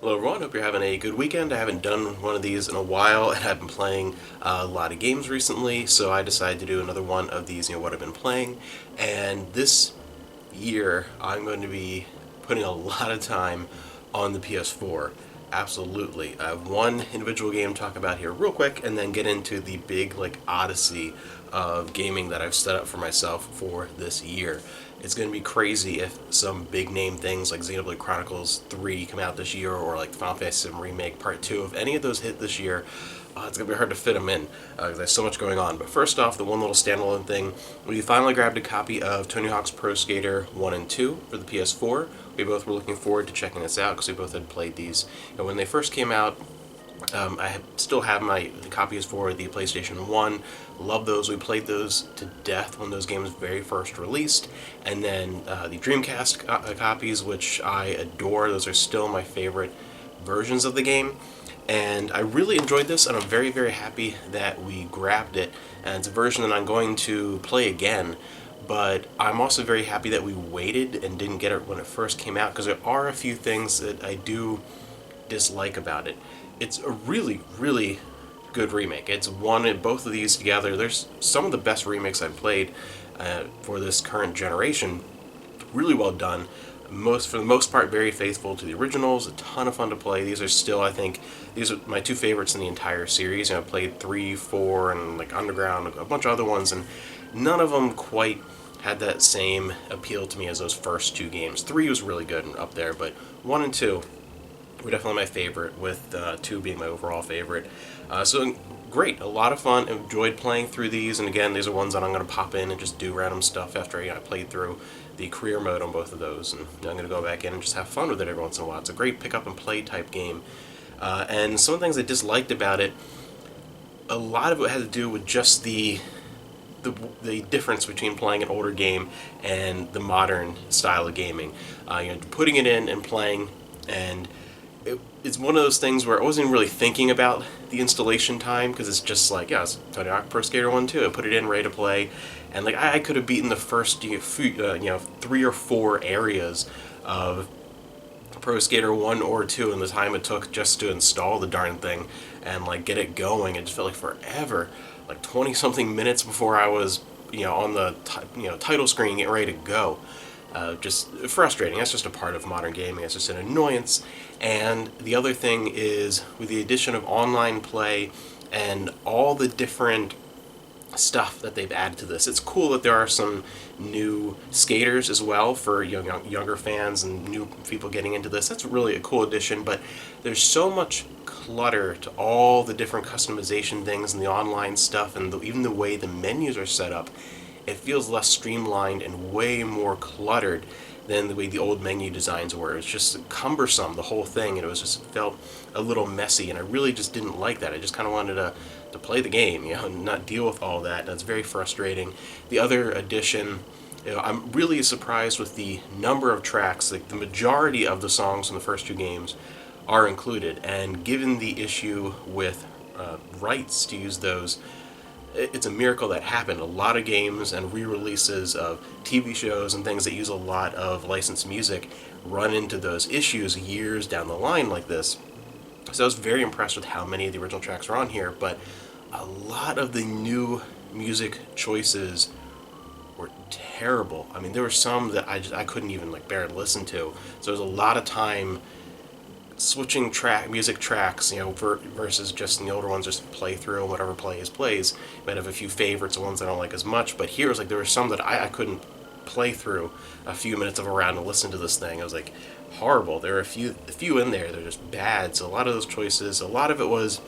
Hello everyone, hope you're having a good weekend. I haven't done one of these in a while, and I've been playing a lot of games recently, so I decided to do another one of these, what I've been playing. And this year, I'm going to be putting a lot of time on the PS4. Absolutely. I have one individual game to talk about here real quick, and then get into the big, odyssey of gaming that I've set up for myself for this year. It's going to be crazy if some big name things like Xenoblade Chronicles 3 come out this year, or like Final Fantasy VII Remake Part 2. If any of those hit this year, it's going to be hard to fit them in because there's so much going on. But first off, the one little standalone thing, we finally grabbed a copy of Tony Hawk's Pro Skater 1 and 2 for the PS4. We both were looking forward to checking this out because we both had played these. And when they first came out, still have my copies for the PlayStation 1. Love those. We played those to death when those games very first released. And then the Dreamcast copies, which I adore. Those are still my favorite versions of the game. And I really enjoyed this, and I'm very, very happy that we grabbed it. And it's a version that I'm going to play again. But I'm also very happy that we waited and didn't get it when it first came out, because there are a few things that I do dislike about it. It's a really, really good remake. It's one in both of these together. There's some of the best remakes I've played for this current generation. Really well done. For the most part, very faithful to the originals. A ton of fun to play. These are still, I think, these are my two favorites in the entire series. I've played 3, 4, and Underground, a bunch of other ones, and none of them quite had that same appeal to me as those first two games. 3 was really good and up there, but 1 and 2 were definitely my favorite, with 2 being my overall favorite. So great, a lot of fun. Enjoyed playing through these, and again, these are ones that I'm going to pop in and just do random stuff after I played through the career mode on both of those, and I'm going to go back in and just have fun with it every once in a while. It's a great pick up and play type game. And some of the things I disliked about it, a lot of it had to do with just the difference between playing an older game and the modern style of gaming. Putting it in and playing, and it's one of those things where I wasn't really thinking about the installation time, because it's just it's Tony Hawk Pro Skater 1 2. I put it in, ready to play, and I could have beaten the first 3 or 4 areas of Pro Skater 1 or 2 in the time it took just to install the darn thing and get it going. It just felt like forever, 20 something minutes before I was on the title screen getting ready to go. Just frustrating. That's just a part of modern gaming. It's just an annoyance. And the other thing is, with the addition of online play and all the different stuff that they've added to this, it's cool that there are some new skaters as well for younger fans and new people getting into this. That's really a cool addition, but there's so much clutter to all the different customization things and the online stuff, and even the way the menus are set up. It feels less streamlined and way more cluttered than the way the old menu designs were. It's just cumbersome, the whole thing, and it felt a little messy, and I really just didn't like that. I just kind of wanted to play the game, and not deal with all that. That's very frustrating. The other addition, I'm really surprised with the number of tracks. The majority of the songs in the first 2 games are included, and given the issue with rights to use those, it's a miracle that happened. A lot of games and re-releases of TV shows and things that use a lot of licensed music run into those issues years down the line like this. So I was very impressed with how many of the original tracks are on here, but a lot of the new music choices were terrible. I mean, there were some that I couldn't even bear to listen to. So there's a lot of time switching music tracks, versus just the older ones, just play through and whatever plays. You might have a few favorites, ones I don't like as much, but here there were some that I couldn't play through a few minutes of a round and listen to this thing. It was horrible. There were a few in there, they're just bad. So a lot of those choices, a lot of it was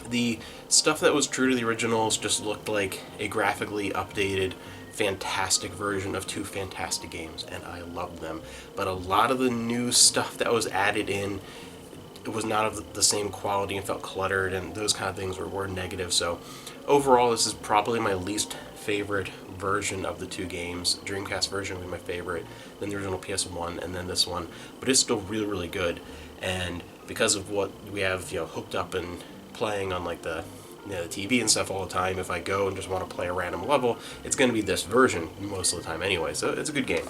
the stuff that was true to the originals just looked like a graphically updated fantastic version of 2 fantastic games, and I loved them. But a lot of the new stuff that was added in, it was not of the same quality and felt cluttered, and those kind of things were negative. So overall, this is probably my least favorite version of the 2 games. Dreamcast version would be my favorite, then the original PS1, and then this one. But it's still really, really good, and because of what we have hooked up and playing on the TV and stuff all the time, if I go and just want to play a random level, it's going to be this version most of the time anyway, so it's a good game.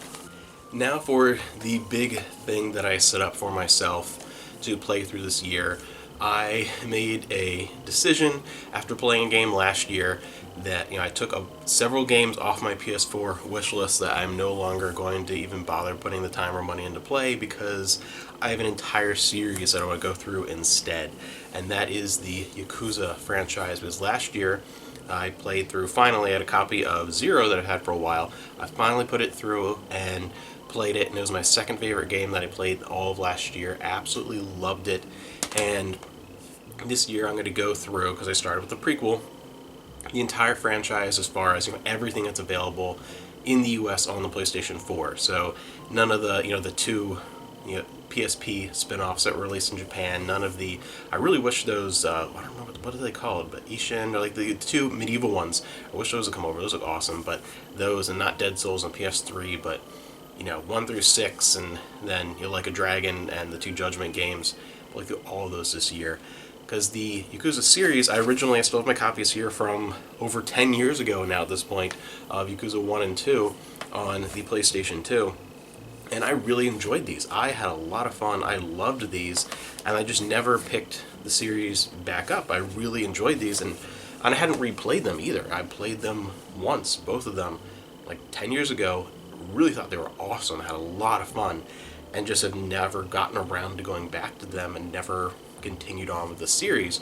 Now for the big thing that I set up for myself to play through this year. I made a decision after playing a game last year that I took several games off my PS4 wish list that I'm no longer going to even bother putting the time or money into play, because I have an entire series that I want to go through instead, and that is the Yakuza franchise. Because last year I played through, finally had a copy of Zero that I've had for a while. I finally put it through and played it, and it was my second favorite game that I played all of last year. Absolutely loved it. And this year I'm going to go through, because I started with the prequel, the entire franchise as far as everything that's available in the US on the PlayStation 4. So none of the the two PSP spin-offs that were released in Japan, none of the, I really wish those I don't know what are they called, but Ishin, or like the two medieval ones, I wish those would come over. Those look awesome. But those, and not Dead Souls on PS3, but 1 through 6, and then Like a Dragon and the two Judgment games. I'll play through all of those this year, because the Yakuza series, I still have my copies here from over 10 years ago now at this point, of Yakuza 1 and 2 on the PlayStation 2. And I really enjoyed these. I had a lot of fun. I loved these, and I just never picked the series back up. I really enjoyed these, and I hadn't replayed them either. I played them once, both of them, like 10 years ago. Really thought they were awesome. I had a lot of fun, and just have never gotten around to going back to them, and never continued on with the series.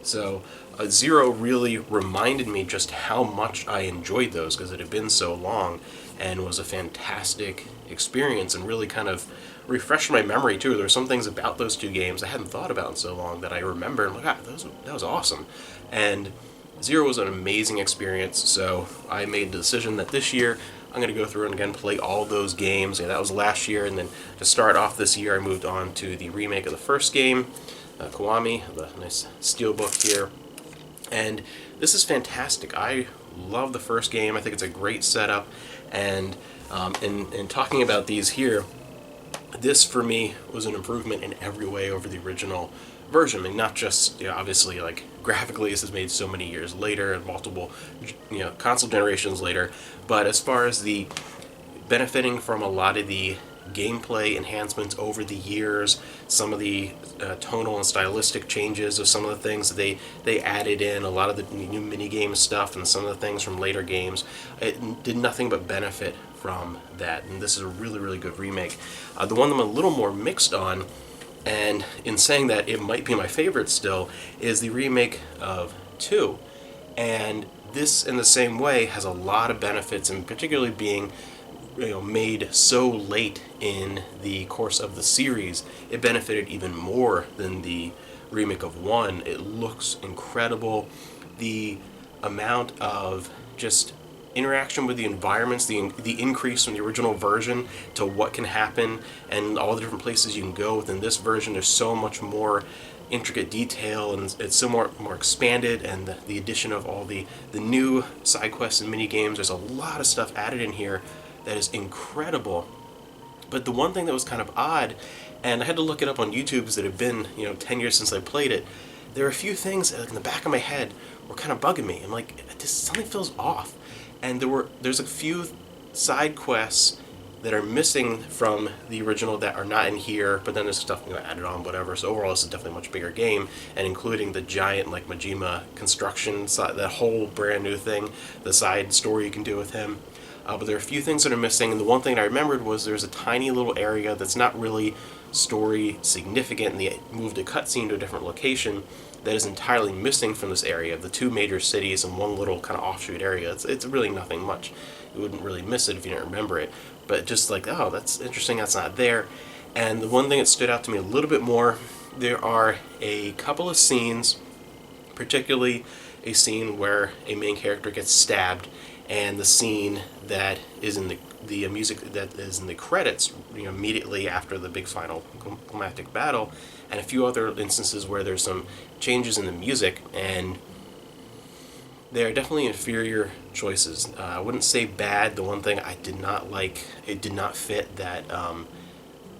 So Zero really reminded me just how much I enjoyed those, because it had been so long, and was a fantastic experience, and really kind of refreshed my memory too. There were some things about those two games I hadn't thought about in so long that I remember, and that was awesome. And Zero was an amazing experience, so I made the decision that this year I'm going to go through and again play all those games. That was last year, and then to start off this year I moved on to the remake of the first game, Kiwami, the nice steelbook here. And this is fantastic. I love the first game. I think it's a great setup, and in talking about these here, this for me was an improvement in every way over the original version. I mean, not just obviously like graphically, this is made so many years later and multiple console generations later, but as far as the benefiting from a lot of the gameplay enhancements over the years, some of the tonal and stylistic changes of some of the things that they added in, a lot of the new minigame stuff and some of the things from later games, it did nothing but benefit from that, and this is a really, really good remake. The one that I'm a little more mixed on, and in saying that it might be my favorite still, is the remake of 2. And this, in the same way, has a lot of benefits, and particularly being made so late in the course of the series, it benefited even more than the remake of 1. It looks incredible. The amount of just interaction with the environments, the increase from the original version to what can happen, and all the different places you can go within this version, there's so much more intricate detail, and it's so more expanded, and the addition of all the new side quests and mini games, there's a lot of stuff added in here that is incredible. But the one thing that was kind of odd, and I had to look it up on YouTube because it had been 10 years since I played it, there were a few things in the back of my head were kind of bugging me. I'm like, something feels off. And there's a few side quests that are missing from the original that are not in here, but then there's stuff added on, whatever. So overall, this is definitely a much bigger game, and including the giant Majima construction, that whole brand new thing, the side story you can do with him. But there are a few things that are missing, and the one thing I remembered was there's a tiny little area that's not really story significant, and they moved a cutscene to a different location that is entirely missing from this area, the two major cities and one little kind of offshoot area. It's really nothing much. You wouldn't really miss it if you didn't remember it, but just like, oh, that's interesting, that's not there. And the one thing that stood out to me a little bit more, there are a couple of scenes, particularly a scene where a main character gets stabbed, and the scene that is in the music that is in the credits immediately after the big final climactic battle, and a few other instances where there's some changes in the music, and they are definitely inferior choices. I wouldn't say bad. The one thing I did not like, it did not fit that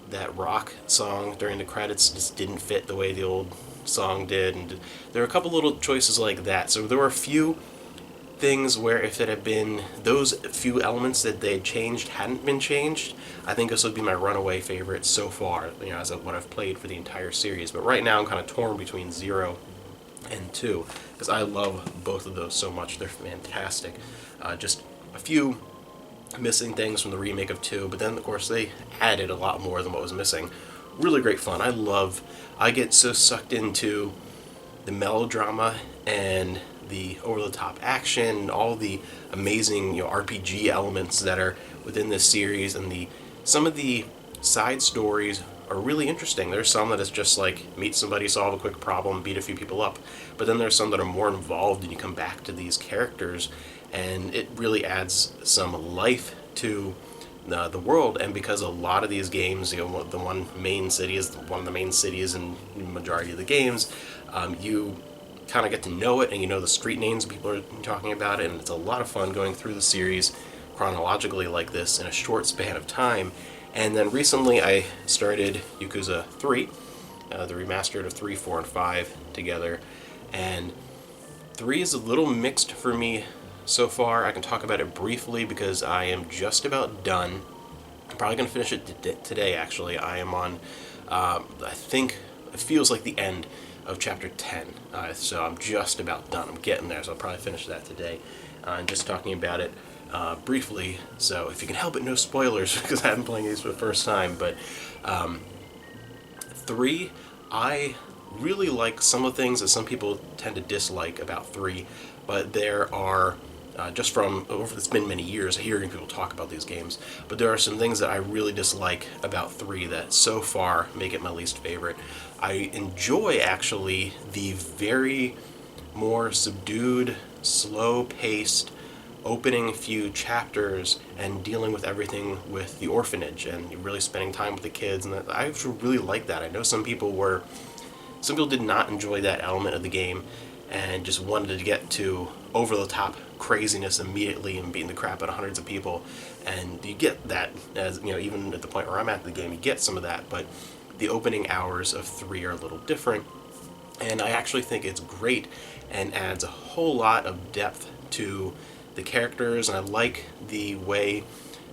that rock song during the credits. Just didn't fit the way the old song did, and there were a couple little choices like that. So there were a few things where if it had been those few elements that they had changed hadn't been changed, I think this would be my runaway favorite so far, as of what I've played for the entire series. But right now I'm kind of torn between 0 and 2, because I love both of those so much. They're fantastic. Just a few missing things from the remake of 2, but then of course they added a lot more than what was missing. Really great fun. I get so sucked into the melodrama and the over-the-top action, all the amazing RPG elements that are within this series, and some of the side stories are really interesting. There's some that is just like meet somebody, solve a quick problem, beat a few people up, but then there's some that are more involved, and you come back to these characters, and it really adds some life to the world. And because a lot of these games, the one main city is one of the main cities in the majority of the games, you kind of get to know it, and you know the street names, people are talking about it, and it's a lot of fun going through the series chronologically like this in a short span of time. And then recently I started Yakuza 3, the remastered of 3, 4, and 5 together, and 3 is a little mixed for me so far. I can talk about it briefly because I am just about done. I'm probably going to finish it today, actually. I am on, I think, it feels like the end of chapter 10, so I'm just about done. I'm getting there, so I'll probably finish that today. And just talking about it briefly, so if you can help it, no spoilers, because I haven't playing these for the first time. But 3, I really like some of the things that some people tend to dislike about 3, but there are, just from over, it's been many years hearing people talk about these games, but there are some things that I really dislike about 3 that so far make it my least favorite. I enjoy, actually, the very more subdued, slow-paced opening few chapters and dealing with everything with the orphanage and really spending time with the kids, and I actually really like that. I know some people did not enjoy that element of the game and just wanted to get to over-the-top craziness immediately and beating the crap out of hundreds of people, and you get that, as even at the point where I'm at in the game, you get some of that, but the opening hours of 3 are a little different, and I actually think it's great and adds a whole lot of depth to the characters, and I like the way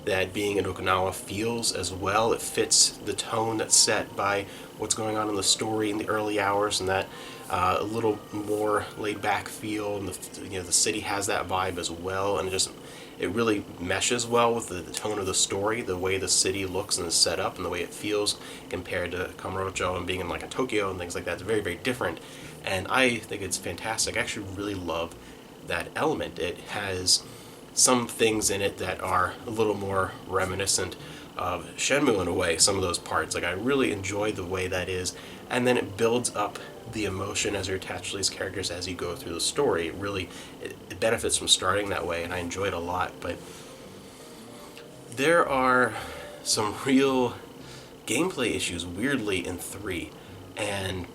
that being in Okinawa feels as well. It fits the tone that's set by what's going on in the story in the early hours, and that a little more laid-back feel, and the city has that vibe as well, and it really meshes well with the tone of the story, the way the city looks and is set up, and the way it feels compared to Kamurocho and being in like a Tokyo and things like that. It's very, very different, and I think it's fantastic. I actually really love that element. It has some things in it that are a little more reminiscent of Shenmue in a way, some of those parts. Like, I really enjoy the way that is, and then it builds up the emotion as you're attached to these characters as you go through the story. It benefits from starting that way, and I enjoy it a lot. But there are some real gameplay issues, weirdly, in 3, and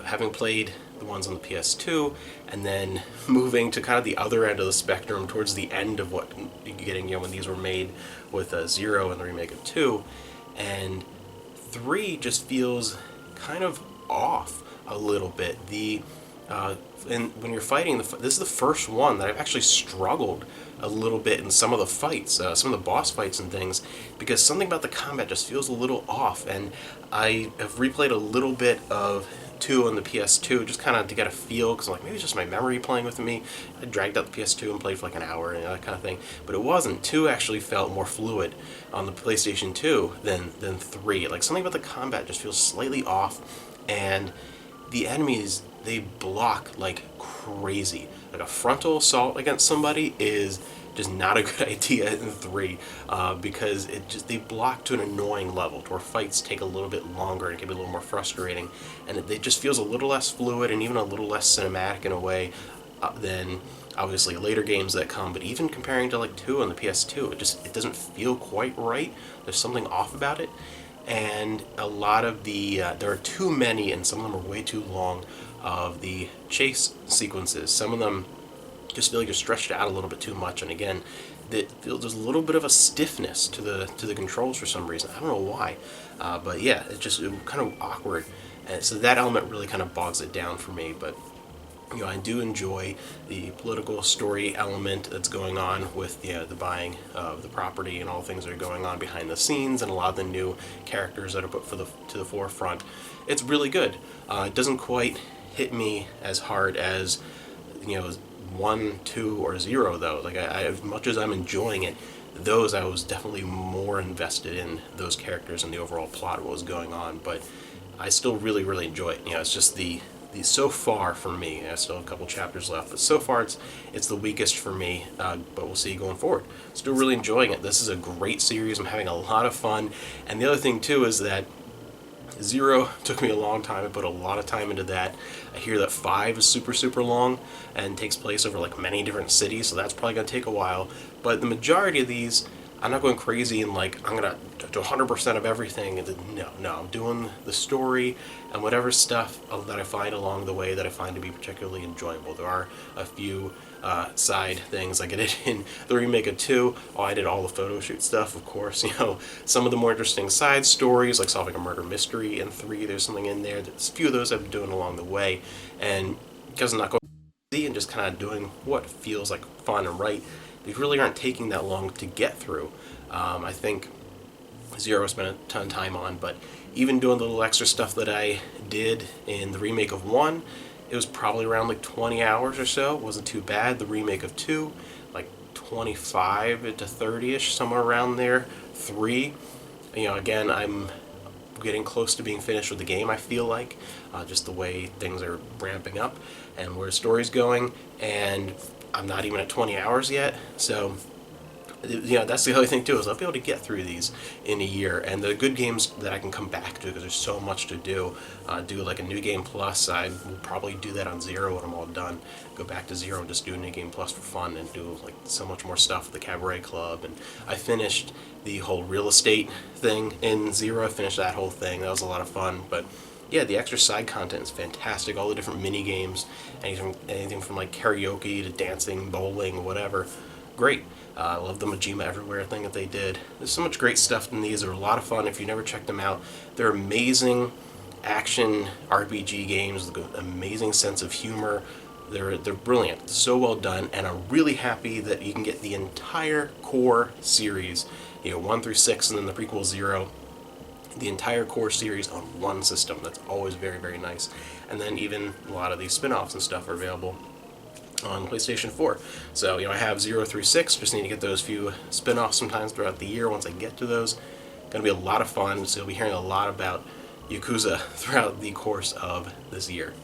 having played the ones on the PS2 and then moving to kind of the other end of the spectrum towards the end of what you're getting, when these were made with 0 and the remake of 2, and 3 just feels kind of off a little bit. And when you're fighting, this is the first one that I've actually struggled a little bit in some of the fights, some of the boss fights and things, because something about the combat just feels a little off, and I have replayed a little bit of 2 on the PS2 just kind of to get a feel, because I'm like, maybe it's just my memory playing with me. I dragged out the PS2 and played for like an hour and that kind of thing, but it wasn't. 2 actually felt more fluid on the PlayStation 2 than 3. Like, something about the combat just feels slightly off, and the enemies, they block like crazy. Like, a frontal assault against somebody is just not a good idea in 3, because they block to an annoying level to where fights take a little bit longer and it can be a little more frustrating, and it just feels a little less fluid and even a little less cinematic in a way than obviously later games that come. But even comparing to like 2 on the PS2, it doesn't feel quite right. There's something off about it, and a lot of there are too many, and some of them are way too long, of the chase sequences. Some of them just feel like you're stretched out a little bit too much, and again, there's a little bit of a stiffness to the controls for some reason. I don't know why, but yeah, it kind of awkward, and so that element really kind of bogs it down for me. But I do enjoy the political story element that's going on with the buying of the property and all the things that are going on behind the scenes, and a lot of the new characters that are put to the forefront. It's really good. It doesn't quite hit me as hard as 1, 2, or 0 though. Like as much as I'm enjoying it, those I was definitely more invested in those characters and the overall plot of what was going on. But I still really, really enjoy it. It's just the so far for me. I still have a couple chapters left, but so far it's the weakest for me. But we'll see going forward. Still really enjoying it. This is a great series. I'm having a lot of fun. And the other thing too is that 0 took me a long time. I put a lot of time into that. I hear that 5 is super, super long and takes place over like many different cities, so that's probably going to take a while. But the majority of these, I'm not going crazy and like I'm going to do 100% of everything. No, I'm doing the story and whatever stuff that I find along the way that I find to be particularly enjoyable. There are a few side things like I did in the remake of 2. I did all the photo shoot stuff, of course. Some of the more interesting side stories, like solving a murder mystery in 3, there's something in there. There's a few of those I've been doing along the way, and because I'm not going and just kind of doing what feels like fun and right, these really aren't taking that long to get through. I think 0 I spent a ton of time on, but even doing the little extra stuff that I did in the remake of 1, it was probably around like 20 hours or so. It wasn't too bad. The remake of 2, like 25 to 30-ish, somewhere around there. 3, again, I'm getting close to being finished with the game, I feel like. Just the way things are ramping up and where the story's going. And I'm not even at 20 hours yet. So that's the other thing too, is I'll be able to get through these in a year, and the good games that I can come back to because there's so much to do. Do like a new game plus. I will probably do that on 0 when I'm all done. Go back to 0 and just do a new game plus for fun, and do like so much more stuff with the Cabaret Club. And I finished the whole real estate thing in 0. I finished that whole thing. That was a lot of fun. But yeah, the extra side content is fantastic. All the different mini games, anything from like karaoke to dancing, bowling, whatever. Great. I love the Majima Everywhere thing that they did. There's so much great stuff in these. They're a lot of fun if you never checked them out. They're amazing action RPG games with an amazing sense of humor. They're brilliant. So well done, and I'm really happy that you can get the entire core series, 1 through 6 and then the prequel 0, the entire core series on one system. That's always very, very nice. And then even a lot of these spin-offs and stuff are available on PlayStation 4. So, I have 0 through 6, just need to get those few spin-offs sometimes throughout the year. Once I get to those, going to be a lot of fun, so you'll be hearing a lot about Yakuza throughout the course of this year.